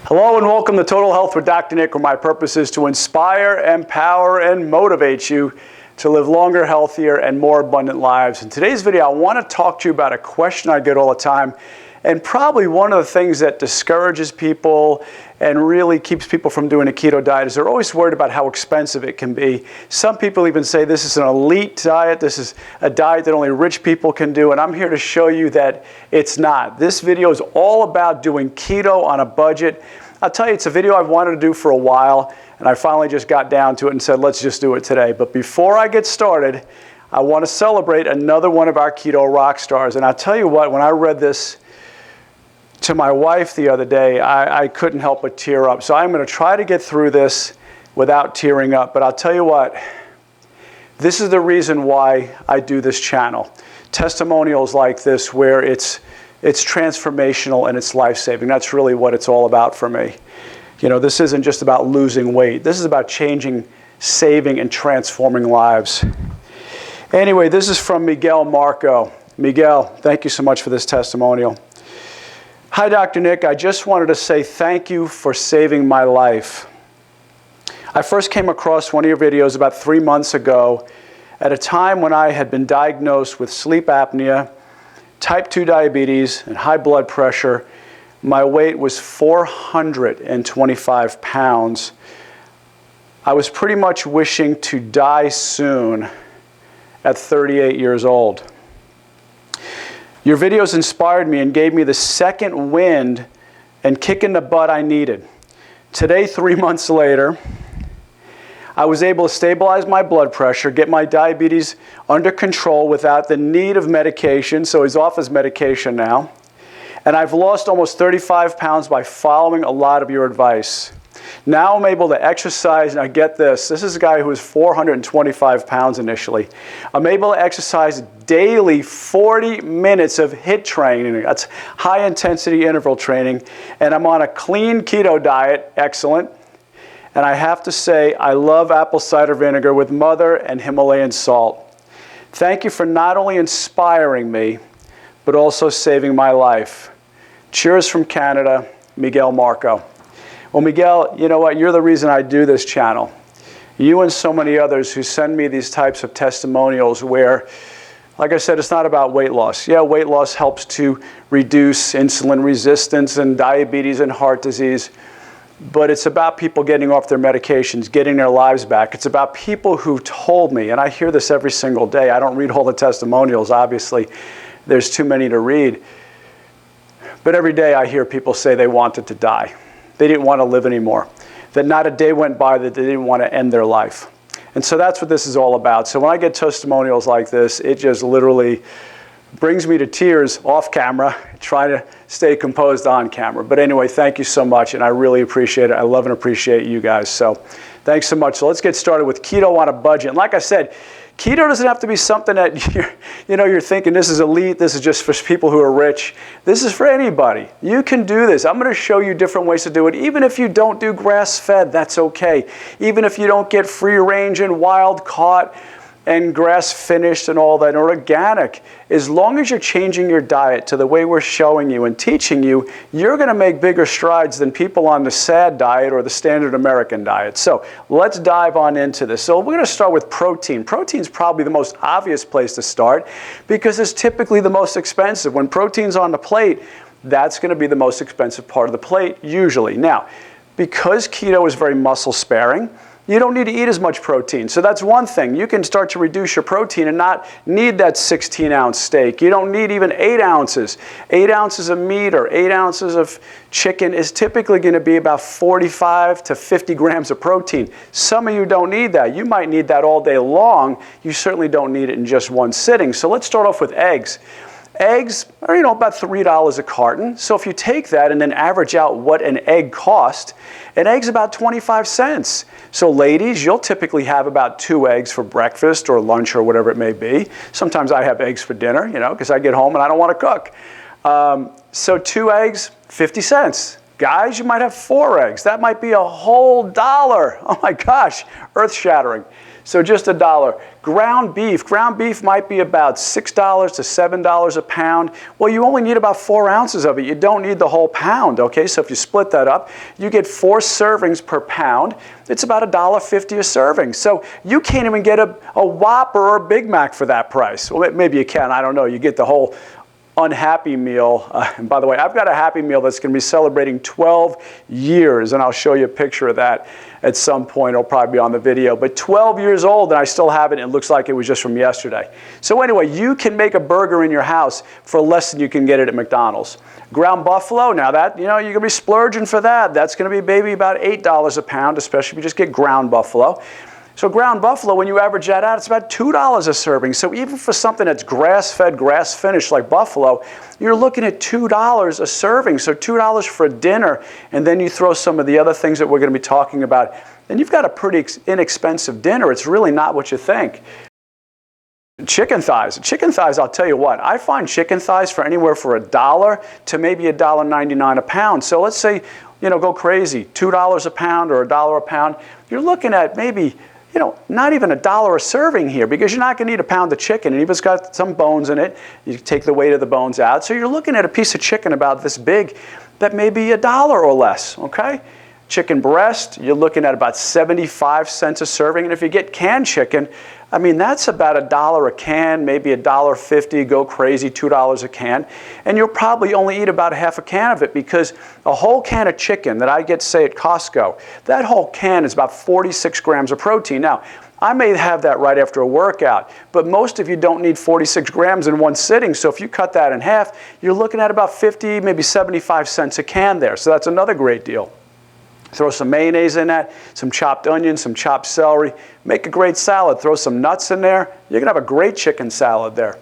Hello and welcome to Total Health with Dr. Nick, where my purpose is to inspire, empower, and motivate you to live longer, healthier, and more abundant lives. In today's video, I want to talk to you about a question I get all the time, and probably one of the things that discourages people and really keeps people from doing a keto diet is they're always worried about how expensive it can be. Some people even say this is an elite diet, this is a diet that only rich people can do, and I'm here to show you that it's not. This video is all about doing keto on a budget. I'll tell you, it's a video I've wanted to do for a while, and I finally just got down to it and said, let's just do it today. But before I get started, I want to celebrate another one of our keto rock stars. And I'll tell you what, when I read this to my wife the other day, I couldn't help but tear up. So I'm going to try to get through this without tearing up. But I'll tell you what, this is the reason why I do this channel. Testimonials like this where it's transformational and it's life-saving. That's really what it's all about for me. You know, this isn't just about losing weight. This is about changing, saving, and transforming lives. Anyway, this is from Miguel Marco. Miguel, thank you so much for this testimonial. Hi, Dr. Nick. I just wanted to say thank you for saving my life. I first came across one of your videos about 3 months ago at a time when I had been diagnosed with sleep apnea, type 2 diabetes, and high blood pressure. My weight was 425 pounds. I was pretty much wishing to die soon at 38 years old. Your videos inspired me and gave me the second wind and kick in the butt I needed. Today, 3 months later, I was able to stabilize my blood pressure, get my diabetes under control without the need of medication, so he's off his medication now. And I've lost almost 35 pounds by following a lot of your advice. Now I'm able to exercise, and I get this. This is a guy who was 425 pounds initially. I'm able to exercise daily 40 minutes of HIIT training. That's high intensity interval training. And I'm on a clean keto diet, excellent. And I have to say, I love apple cider vinegar with mother and Himalayan salt. Thank you for not only inspiring me, but also saving my life. Cheers from Canada, Miguel Marco. Well, Miguel, you know what? You're the reason I do this channel. You and so many others who send me these types of testimonials where, like I said, it's not about weight loss. Yeah, weight loss helps to reduce insulin resistance and diabetes and heart disease. But it's about people getting off their medications, getting their lives back. It's about people who told me, and I hear this every single day. I don't read all the testimonials, obviously. There's too many to read. But every day I hear people say they wanted to die. They didn't want to live anymore. That not a day went by that they didn't want to end their life. And so that's what this is all about. So when I get testimonials like this, it just literally brings me to tears off camera, try to stay composed on camera. But anyway, thank you so much, and I really appreciate it. I love and appreciate you guys. So thanks so much. So let's get started with keto on a budget. And like I said, keto doesn't have to be something that you're thinking this is elite, this is just for people who are rich. This is for anybody. You can do this. I'm going to show you different ways to do it. Even if you don't do grass-fed, that's okay. Even if you don't get free-range and wild-caught and grass-finished and all that, or organic, as long as you're changing your diet to the way we're showing you and teaching you, you're going to make bigger strides than people on the SAD diet or the standard American diet. So let's dive on into this. So we're going to start with protein. Protein is probably the most obvious place to start because it's typically the most expensive. When protein's on the plate, that's going to be the most expensive part of the plate usually. Now, because keto is very muscle sparing, you don't need to eat as much protein. So that's one thing. You can start to reduce your protein and not need that 16-ounce steak. You don't need even 8 ounces. 8 ounces of meat or 8 ounces of chicken is typically going to be about 45 to 50 grams of protein. Some of you don't need that. You might need that all day long. You certainly don't need it in just one sitting. So let's start off with eggs. Eggs are, about $3 a carton. So if you take that and then average out what an egg costs, an egg's about 25 cents. So ladies, you'll typically have about 2 eggs for breakfast or lunch or whatever it may be. Sometimes I have eggs for dinner, because I get home and I don't want to cook. So 2 eggs, 50 cents. Guys, you might have 4 eggs. That might be a whole $1. Oh my gosh, earth-shattering. So just $1. Ground beef might be about $6 to $7 a pound. Well, you only need about 4 ounces of it. You don't need the whole pound, okay? So if you split that up, you get 4 servings per pound. It's about $1.50 a serving. So you can't even get a Whopper or a Big Mac for that price. Well, maybe you can, I don't know. You get the whole unhappy meal. And by the way, I've got a Happy Meal that's going to be celebrating 12 years, and I'll show you a picture of that at some point. It'll probably be on the video. But 12 years old, and I still have it, and it looks like it was just from yesterday. So anyway, you can make a burger in your house for less than you can get it at McDonald's. Ground buffalo, now that, you know, you're going to be splurging for that. That's going to be maybe about $8 a pound, especially if you just get ground buffalo. So ground buffalo, when you average that out, it's about $2 a serving. So even for something that's grass-fed, grass-finished like buffalo, you're looking at $2 a serving. So $2 for a dinner, and then you throw some of the other things that we're going to be talking about, and you've got a pretty inexpensive dinner. It's really not what you think. Chicken thighs. Chicken thighs, I'll tell you what, I find chicken thighs for anywhere for $1 to maybe $1.99 a pound. So let's say, you know, go crazy, $2 a pound or $1 a pound. You're looking at maybe, you know, not even $1 a serving here, because you're not going to eat a pound of chicken, and if it's got some bones in it, you take the weight of the bones out. So you're looking at a piece of chicken about this big that may be $1 or less, okay? Chicken breast, you're looking at about 75 cents a serving, and if you get canned chicken, I mean, that's about $1 a can, maybe $1.50, go crazy, $2 a can, and you'll probably only eat about half a can of it, because a whole can of chicken that I get, say, at Costco, that whole can is about 46 grams of protein. Now, I may have that right after a workout, but most of you don't need 46 grams in one sitting, so if you cut that in half, you're looking at about 50, maybe 75 cents a can there, so that's another great deal. Throw some mayonnaise in that, some chopped onions, some chopped celery. Make a great salad. Throw some nuts in there. You're going to have a great chicken salad there.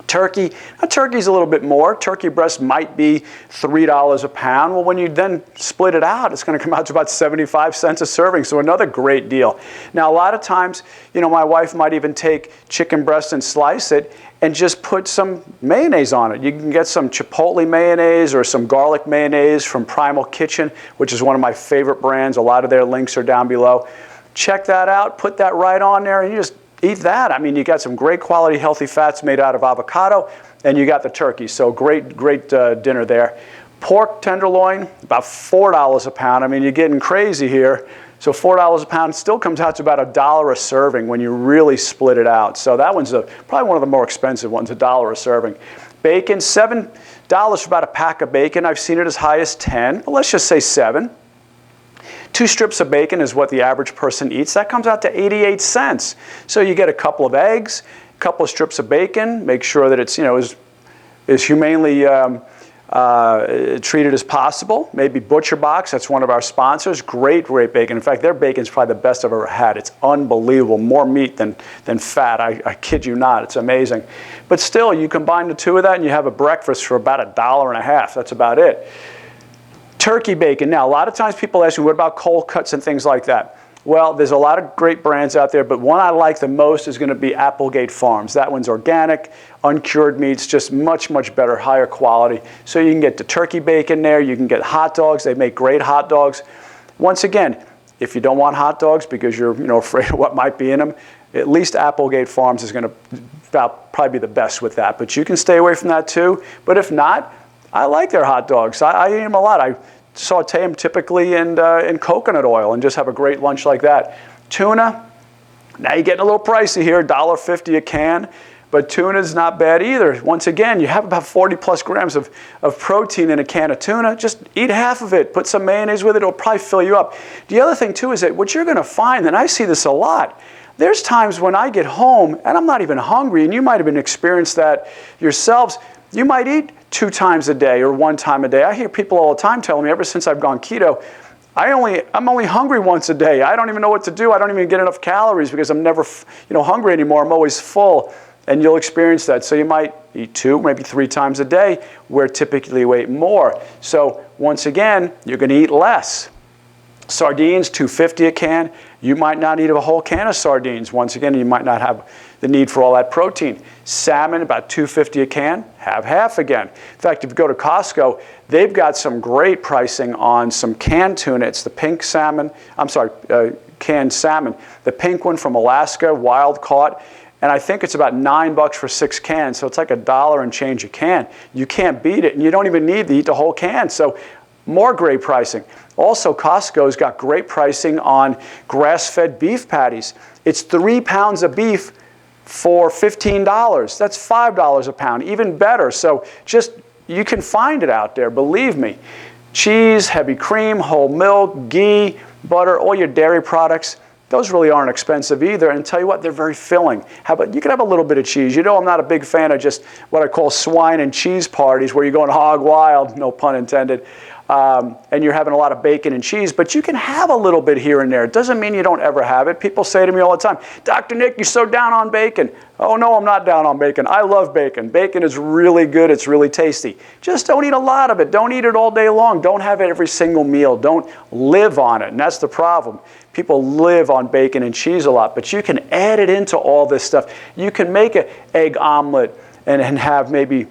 Turkey. Now, turkey's a little bit more. Turkey breast might be $3 a pound. Well, when you then split it out, it's going to come out to about 75 cents a serving, so another great deal. Now, a lot of times, you know, my wife might even take chicken breast and slice it and just put some mayonnaise on it. You can get some chipotle mayonnaise or some garlic mayonnaise from Primal Kitchen, which is one of my favorite brands. A lot of their links are down below. Check that out. Put that right on there, and you just eat that. I mean, you got some great quality healthy fats made out of avocado, and you got the turkey. So great dinner there. Pork tenderloin, about $4 a pound. I mean, you're getting crazy here. So $4 a pound still comes out to about $1 a serving when you really split it out. So that one's probably one of the more expensive ones, $1 a serving. Bacon, $7 for about a pack of bacon. I've seen it as high as 10, but let's just say 7. 2 strips of bacon is what the average person eats. That comes out to 88 cents. So you get a couple of eggs, a couple of strips of bacon. Make sure that it's, you know, as humanely treated as possible. Maybe Butcher Box, that's one of our sponsors. Great bacon. In fact, their bacon is probably the best I've ever had. It's unbelievable. More meat than fat. I kid you not. It's amazing. But still, you combine the two of that and you have a breakfast for about $1.50. That's about it. Turkey bacon. Now, a lot of times people ask me, what about cold cuts and things like that? Well, there's a lot of great brands out there, but one I like the most is going to be Applegate Farms. That one's organic, uncured meats, just much better, higher quality. So you can get the turkey bacon there. You can get hot dogs. They make great hot dogs. Once again, if you don't want hot dogs because you're afraid of what might be in them, at least Applegate Farms is going to probably be the best with that. But you can stay away from that too. But if not, I like their hot dogs. I eat them a lot. I saute them typically in coconut oil and just have a great lunch like that. Tuna, now you're getting a little pricey here, $1.50 a can, but tuna's not bad either. Once again, you have about 40 plus grams of protein in a can of tuna. Just eat half of it, put some mayonnaise with it, it'll probably fill you up. The other thing too is that what you're going to find, and I see this a lot, there's times when I get home and I'm not even hungry, and you might have experienced that yourselves. You might eat 2 times a day or 1 time a day. I hear people all the time telling me, ever since I've gone keto, I'm only hungry once a day. I don't even know what to do. I don't even get enough calories because I'm never hungry anymore. I'm always full. And you'll experience that. So you might eat 2, maybe 3 times a day, where typically you eat more. So once again, you're going to eat less. Sardines, $2.50 a can. You might not eat a whole can of sardines. Once again, you might not have the need for all that protein. Salmon, about $2.50 a can. Have half again. In fact, if you go to Costco, they've got some great pricing on some canned tuna. It's the pink salmon. I'm sorry, canned salmon. The pink one from Alaska, wild caught. And I think it's about $9 for 6 cans. So it's like $1 and change a can. You can't beat it, and you don't even need to eat the whole can. So more great pricing. Also, Costco's got great pricing on grass-fed beef patties. It's 3 pounds of beef for $15. That's $5 a pound, even better. So just, you can find it out there, believe me. Cheese, heavy cream, whole milk, ghee, butter, all your dairy products. Those really aren't expensive either, and tell you what, they're very filling. How about, you can have a little bit of cheese. You know, I'm not a big fan of just what I call swine and cheese parties where you're going hog wild, no pun intended, and you're having a lot of bacon and cheese, but you can have a little bit here and there. It doesn't mean you don't ever have it. People say to me all the time, Dr. Nick, you're so down on bacon. Oh no, I'm not down on bacon. I love bacon. Bacon is really good. It's really tasty. Just don't eat a lot of it. Don't eat it all day long. Don't have it every single meal. Don't live on it, and that's the problem. People live on bacon and cheese a lot, but you can add it into all this stuff. You can make an egg omelet and have maybe,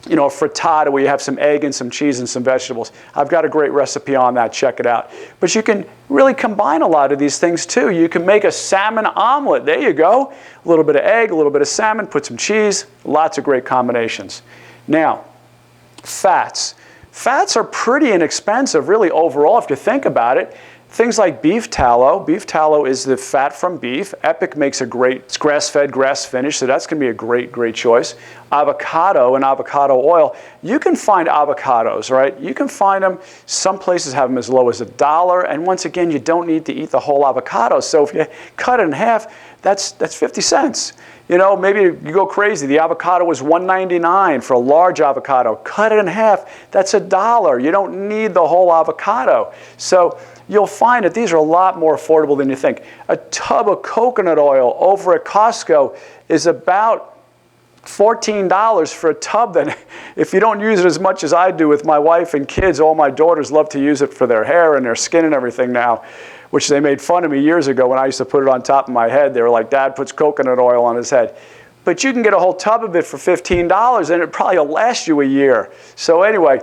you know, a frittata where you have some egg and some cheese and some vegetables. I've got a great recipe on that. Check it out. But you can really combine a lot of these things too. You can make a salmon omelet. There you go. A little bit of egg, a little bit of salmon, put some cheese. Lots of great combinations. Now, fats. Fats are pretty inexpensive, really, overall, if you think about it. Things like beef tallow. Beef tallow is the fat from beef. Epic makes a great, it's grass-fed, grass-finished, so that's going to be a great, great choice. Avocado and avocado oil. You can find avocados, right? You can find them. Some places have them as low as $1. And once again, you don't need to eat the whole avocado. So if you cut it in half, that's 50 cents. You know, maybe you go crazy. The avocado was $1.99 for a large avocado. Cut it in half, that's $1. You don't need the whole avocado. So you'll find that these are a lot more affordable than you think. A tub of coconut oil over at Costco is about $14 for a tub. Then if you don't use it as much as I do with my wife and kids, all my daughters love to use it for their hair and their skin and everything now, which they made fun of me years ago when I used to put it on top of my head. They were like, Dad puts coconut oil on his head. But you can get a whole tub of it for $15, and it probably will last you a year. So anyway,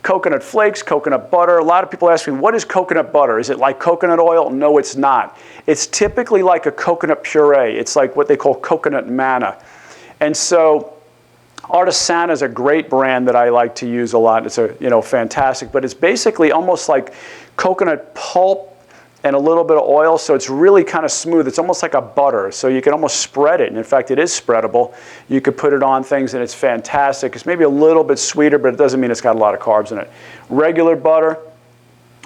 coconut flakes, coconut butter. A lot of people ask me, what is coconut butter? Is it like coconut oil? No, it's not. It's typically like a coconut puree. It's like what they call coconut manna. And so Artisana is a great brand that I like to use a lot. It's fantastic, but it's basically almost like coconut pulp and a little bit of oil, so it's really kind of smooth. It's almost like a butter, so you can almost spread it. And in fact, it is spreadable. You could put it on things, and it's fantastic. It's maybe a little bit sweeter, but it doesn't mean it's got a lot of carbs in it. Regular butter,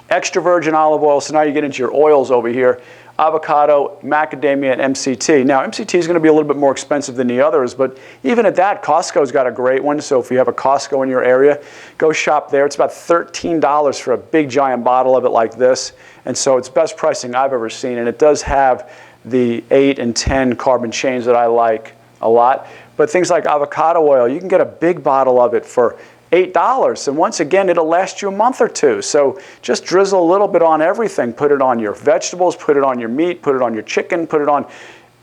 extra virgin olive oil, so now you get into your oils over here. Avocado, macadamia, and MCT. Now, MCT is going to be a little bit more expensive than the others, but even at that, Costco's got a great one. So if you have a Costco in your area, go shop there. It's about $13 for a big giant bottle of it like this. And so it's best pricing I've ever seen. And it does have the 8 and 10 carbon chains that I like a lot. But things like avocado oil, you can get a big bottle of it for $8. And once again, it'll last you a month or two. So just drizzle a little bit on everything. Put it on your vegetables, put it on your meat, put it on your chicken, put it on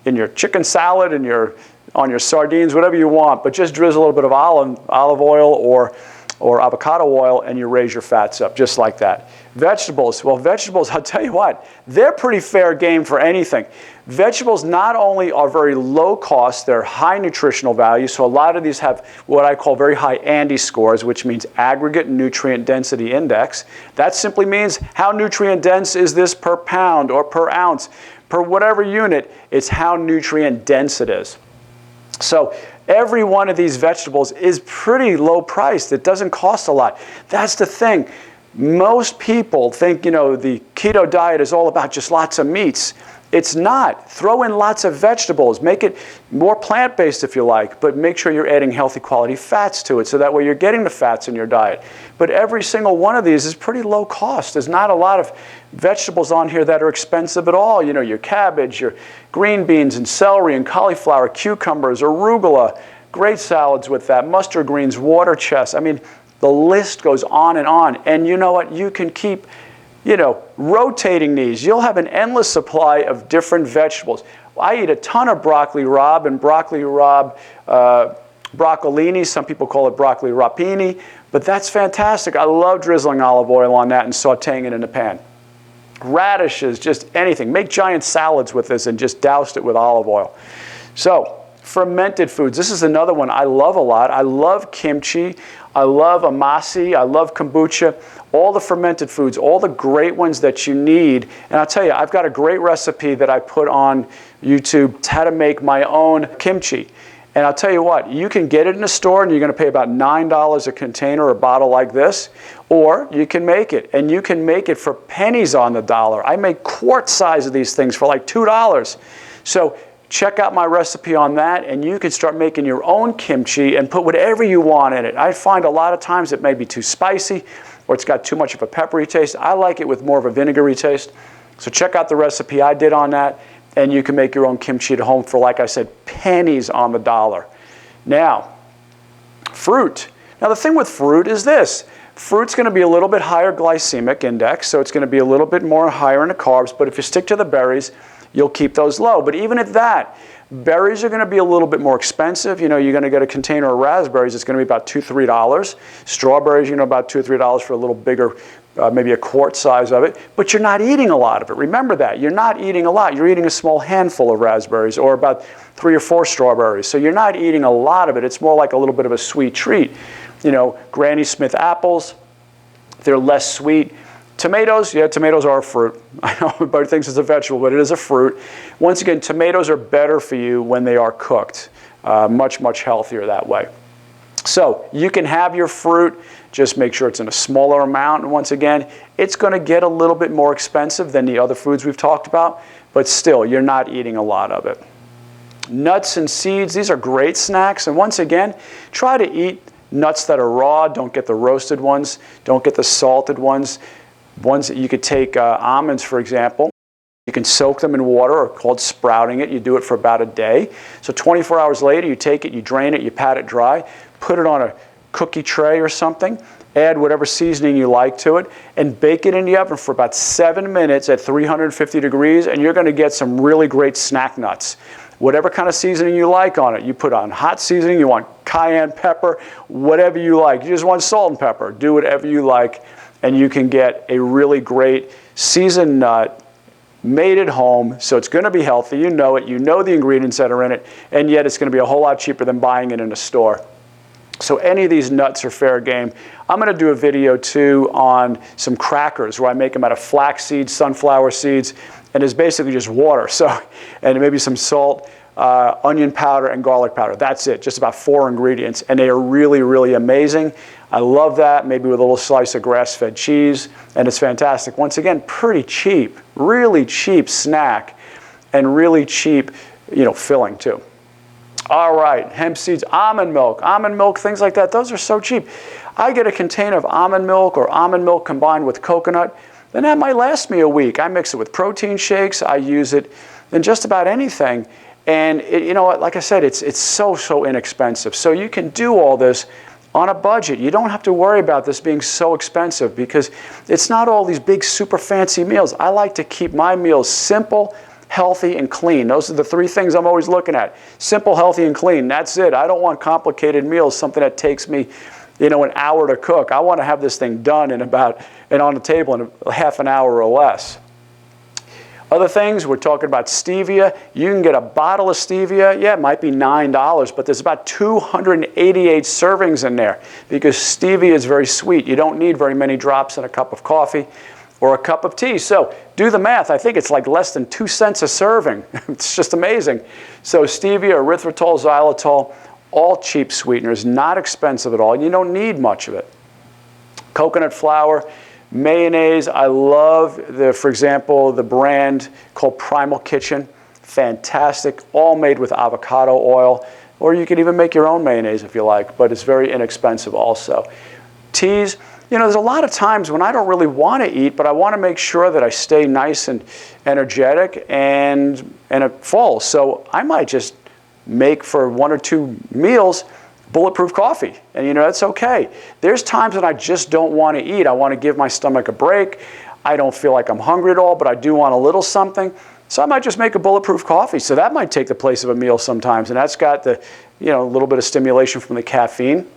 in your chicken salad and on your sardines, whatever you want. But just drizzle a little bit of olive oil or avocado oil, and you raise your fats up just like that. Vegetables, well, vegetables, I'll tell you what, they're pretty fair game for anything. Vegetables not only are very low cost, they're high nutritional value, so a lot of these have what I call very high ANDI scores, which means aggregate nutrient density index. That simply means how nutrient dense is this per pound or per ounce, per whatever unit, it's how nutrient dense it is. So every one of these vegetables is pretty low priced. It doesn't cost a lot. That's the thing. Most people think, the keto diet is all about just lots of meats. It's not. Throw in lots of vegetables. Make it more plant-based if you like, but make sure you're adding healthy quality fats to it so that way you're getting the fats in your diet. But every single one of these is pretty low cost. There's not a lot of vegetables on here that are expensive at all. Your cabbage, your green beans and celery and cauliflower, cucumbers, arugula, great salads with that, mustard greens, water chest. I mean, the list goes on. And you know what? You can keep you know, rotating these. You'll have an endless supply of different vegetables. I eat a ton of broccoli rabe and broccoli rabe broccolini. Some people call it broccoli rapini, but that's fantastic. I love drizzling olive oil on that and sauteing it in the pan. Radishes, just anything. Make giant salads with this and just douse it with olive oil. So, fermented foods. This is another one I love a lot. I love kimchi. I love amasi. I love kombucha. All the fermented foods, all the great ones that you need. And I'll tell you, I've got a great recipe that I put on YouTube, how to make my own kimchi. And I'll tell you what, you can get it in a store and you're going to pay about $9 a container or a bottle like this, or you can make it. And you can make it for pennies on the dollar. I make quart size of these things for like $2. So check out my recipe on that, and you can start making your own kimchi and put whatever you want in it. I find a lot of times it may be too spicy or it's got too much of a peppery taste. I like it with more of a vinegary taste. So check out the recipe I did on that. And you can make your own kimchi at home for, like I said, pennies on the dollar. Now, fruit. Now, the thing with fruit is this. Fruit's going to be a little bit higher glycemic index, so it's going to be a little bit more higher in the carbs. But if you stick to the berries, you'll keep those low. But even at that, berries are going to be a little bit more expensive. You know, you're going to get a container of raspberries. It's going to be about $2, $3. Strawberries, you know, about $2 or $3 for a little bigger, maybe a quart size of it, but you're not eating a lot of it. Remember that. You're not eating a lot. You're eating a small handful of raspberries or about 3 or 4 strawberries. So you're not eating a lot of it. It's more like a little bit of a sweet treat. You know, Granny Smith apples, they're less sweet. Tomatoes, yeah, tomatoes are a fruit. I know everybody thinks it's a vegetable, but it is a fruit. Once again, tomatoes are better for you when they are cooked. Much, much healthier that way. So you can have your fruit, just make sure it's in a smaller amount. And once again, it's going to get a little bit more expensive than the other foods we've talked about, but still, you're not eating a lot of it. Nuts and seeds, these are great snacks. And once again, try to eat nuts that are raw. Don't get the roasted ones. Don't get the salted ones. Ones that you could take, almonds, for example. You can soak them in water, or called sprouting it. You do it for about a day. So 24 hours later, you take it, you drain it, you pat it dry, put it on a cookie tray or something, add whatever seasoning you like to it, and bake it in the oven for about 7 minutes at 350 degrees, and you're going to get some really great snack nuts. Whatever kind of seasoning you like on it. You put on hot seasoning, you want cayenne pepper, whatever you like. You just want salt and pepper. Do whatever you like, and you can get a really great seasoned nut made at home, so it's going to be healthy. You know it. You know the ingredients that are in it, and yet it's going to be a whole lot cheaper than buying it in a store. So any of these nuts are fair game. I'm going to do a video too on some crackers where I make them out of flax seeds, sunflower seeds, and it's basically just water. So, and maybe some salt, onion powder, and garlic powder. That's it, just about 4 ingredients, and they are really, really amazing. I love that, maybe with a little slice of grass-fed cheese, and it's fantastic. Once again, pretty cheap, really cheap snack, and really cheap, you know, filling too. All right, hemp seeds, almond milk, things like that, those are so cheap. I get a container of almond milk or almond milk combined with coconut, then that might last me a week. I mix it with protein shakes, I use it in just about anything. And it, you know what, like I said, it's so inexpensive. So you can do all this on a budget. You don't have to worry about this being so expensive because it's not all these big super fancy meals. I like to keep my meals simple, healthy, and clean. Those are the 3 things I'm always looking at. Simple, healthy, and clean. That's it. I don't want complicated meals, something that takes me, you know, an hour to cook. I want to have this thing done in about, and on the table in half an hour or less. Other things, we're talking about stevia. You can get a bottle of stevia. Yeah, it might be $9, but there's about 288 servings in there because stevia is very sweet. You don't need very many drops in a cup of coffee or a cup of tea. So do the math. I think it's like less than 2 cents a serving. It's just amazing. So stevia, erythritol, xylitol, all cheap sweeteners, not expensive at all. You don't need much of it. Coconut flour, mayonnaise. I love, for example, the brand called Primal Kitchen. Fantastic, all made with avocado oil. Or you can even make your own mayonnaise if you like, but it's very inexpensive also. Teas. You know, there's a lot of times when I don't really want to eat, but I want to make sure that I stay nice and energetic and full. So I might just make for 1 or 2 meals bulletproof coffee. And you know, that's okay. There's times when I just don't want to eat. I want to give my stomach a break. I don't feel like I'm hungry at all, but I do want a little something. So I might just make a bulletproof coffee. So that might take the place of a meal sometimes. And that's got the, a little bit of stimulation from the caffeine,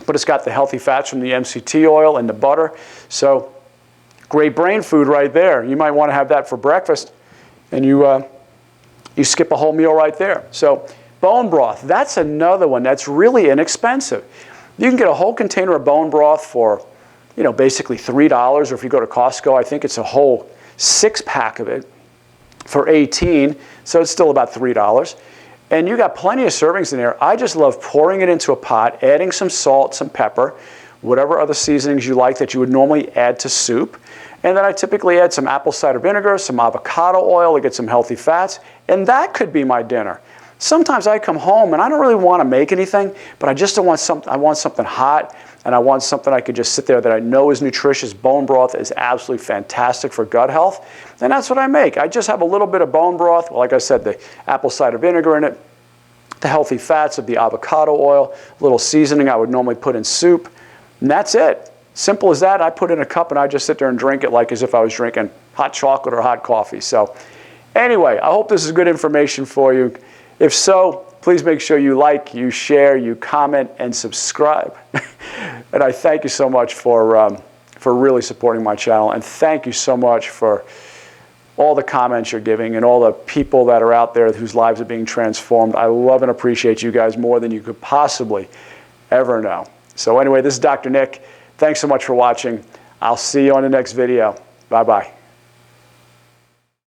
but it's got the healthy fats from the MCT oil and the butter. So great brain food right there. You might want to have that for breakfast, and you skip a whole meal right there. So bone broth, that's another one that's really inexpensive. You can get a whole container of bone broth for, basically $3, or if you go to Costco, I think it's a whole 6-pack of it for $18, so it's still about $3. And you got plenty of servings in there. I just love pouring it into a pot, adding some salt, some pepper, whatever other seasonings you like that you would normally add to soup. And then I typically add some apple cider vinegar, some avocado oil to get some healthy fats, and that could be my dinner. Sometimes I come home and I don't really want to make anything, but I just don't want something. I want something hot, and I want something I could just sit there that I know is nutritious. Bone broth is absolutely fantastic for gut health, and that's what I make. I just have a little bit of bone broth, like I said, the apple cider vinegar in it, the healthy fats of the avocado oil, a little seasoning I would normally put in soup, and that's it. Simple as that. I put in a cup and I just sit there and drink it like as if I was drinking hot chocolate or hot coffee. So anyway, I hope this is good information for you. If so, please make sure you like, you share, you comment, and subscribe. And I thank you so much for really supporting my channel. And thank you so much for all the comments you're giving and all the people that are out there whose lives are being transformed. I love and appreciate you guys more than you could possibly ever know. So anyway, this is Dr. Nick. Thanks so much for watching. I'll see you on the next video. Bye-bye.